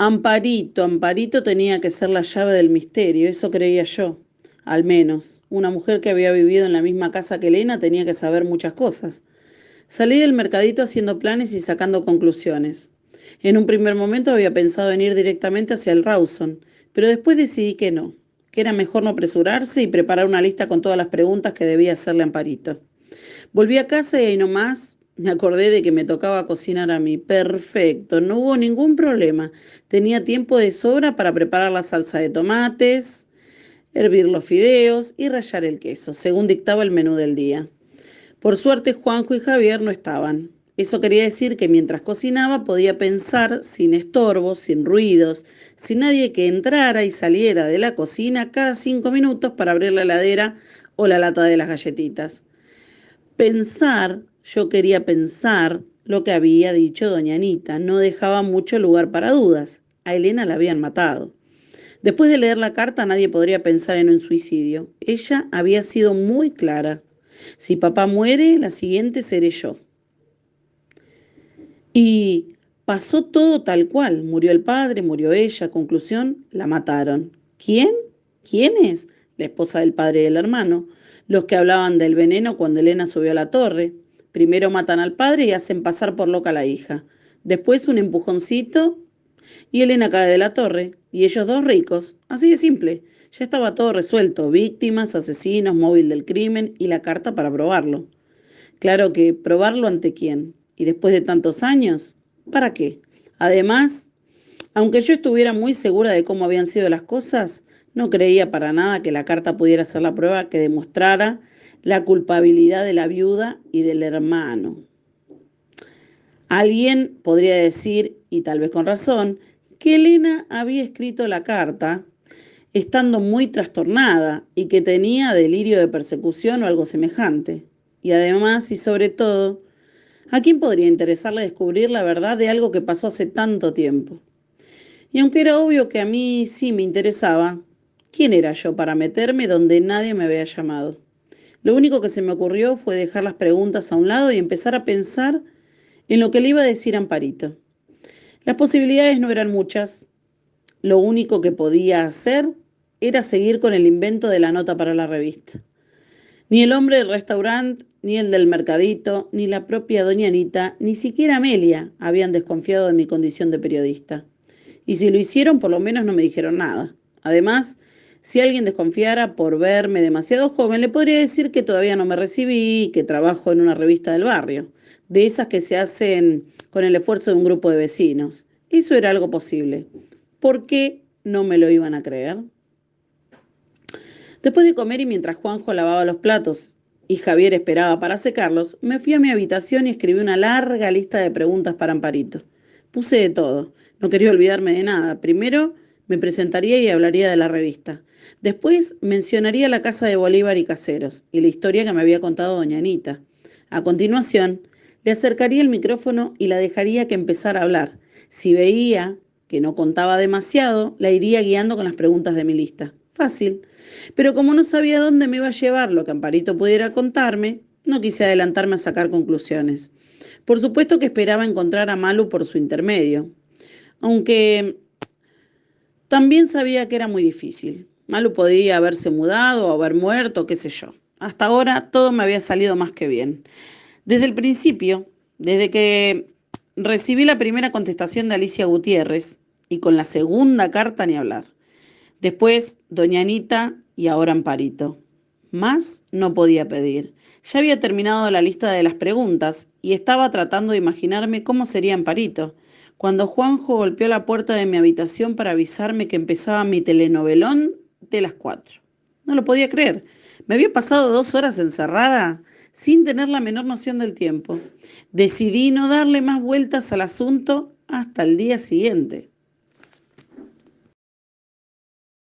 Amparito, Amparito tenía que ser la llave del misterio, eso creía yo. Al menos, una mujer que había vivido en la misma casa que Elena tenía que saber muchas cosas. Salí del mercadito haciendo planes y sacando conclusiones. En un primer momento había pensado en ir directamente hacia el Rawson, pero después decidí que no, que era mejor no apresurarse y preparar una lista con todas las preguntas que debía hacerle a Amparito. Volví a casa y ahí nomás me acordé de que me tocaba cocinar a mí. Perfecto, no hubo ningún problema. Tenía tiempo de sobra para preparar la salsa de tomates, hervir los fideos y rallar el queso, según dictaba el menú del día. Por suerte, Juanjo y Javier no estaban. Eso quería decir que mientras cocinaba podía pensar sin estorbos, sin ruidos, sin nadie que entrara y saliera de la cocina cada 5 minutos para abrir la heladera o la lata de las galletitas. Pensar, yo quería pensar lo que había dicho doña Anita. No dejaba mucho lugar para dudas. A Elena la habían matado. Después de leer la carta nadie podría pensar en un suicidio. Ella había sido muy clara. Si papá muere, la siguiente seré yo. Y pasó todo tal cual. Murió el padre, murió ella. Conclusión, la mataron. ¿Quién? ¿Quién es? La esposa del padre y del hermano. Los que hablaban del veneno cuando Elena subió a la torre. Primero matan al padre y hacen pasar por loca a la hija. Después un empujoncito y Elena cae de la torre. Y ellos dos ricos. Así de simple. Ya estaba todo resuelto. Víctimas, asesinos, móvil del crimen y la carta para probarlo. Claro que probarlo ante quién. Y después de tantos años, ¿para qué? Además, aunque yo estuviera muy segura de cómo habían sido las cosas, no creía para nada que la carta pudiera ser la prueba que demostrara la culpabilidad de la viuda y del hermano. Alguien podría decir, y tal vez con razón, que Elena había escrito la carta estando muy trastornada y que tenía delirio de persecución o algo semejante. Y además, y sobre todo, ¿a quién podría interesarle descubrir la verdad de algo que pasó hace tanto tiempo? Y aunque era obvio que a mí sí me interesaba, ¿quién era yo para meterme donde nadie me había llamado? Lo único que se me ocurrió fue dejar las preguntas a un lado y empezar a pensar en lo que le iba a decir a Amparito. Las posibilidades no eran muchas. Lo único que podía hacer era seguir con el invento de la nota para la revista. Ni el hombre del restaurante, ni el del mercadito, ni la propia doña Anita, ni siquiera Amelia habían desconfiado de mi condición de periodista. Y si lo hicieron, por lo menos no me dijeron nada. Además, si alguien desconfiara por verme demasiado joven, le podría decir que todavía no me recibí, que trabajo en una revista del barrio, de esas que se hacen con el esfuerzo de un grupo de vecinos. Eso era algo posible. ¿Por qué no me lo iban a creer? Después de comer y mientras Juanjo lavaba los platos y Javier esperaba para secarlos, me fui a mi habitación y escribí una larga lista de preguntas para Amparito. Puse de todo, no quería olvidarme de nada. Primero me presentaría y hablaría de la revista. Después mencionaría la casa de Bolívar y Caseros y la historia que me había contado doña Anita. A continuación, le acercaría el micrófono y la dejaría que empezara a hablar. Si veía que no contaba demasiado, la iría guiando con las preguntas de mi lista. Fácil. Pero como no sabía dónde me iba a llevar lo que Amparito pudiera contarme, no quise adelantarme a sacar conclusiones. Por supuesto que esperaba encontrar a Malu por su intermedio, aunque también sabía que era muy difícil. Malu podía haberse mudado o haber muerto, qué sé yo. Hasta ahora todo me había salido más que bien. Desde el principio, desde que recibí la primera contestación de Alicia Gutiérrez y con la segunda carta ni hablar. Después, doña Anita y ahora Amparito. Más no podía pedir. Ya había terminado la lista de las preguntas y estaba tratando de imaginarme cómo sería Amparito, cuando Juanjo golpeó la puerta de mi habitación para avisarme que empezaba mi telenovelón de las 4. No lo podía creer. Me había pasado 2 horas encerrada sin tener la menor noción del tiempo. Decidí no darle más vueltas al asunto hasta el día siguiente.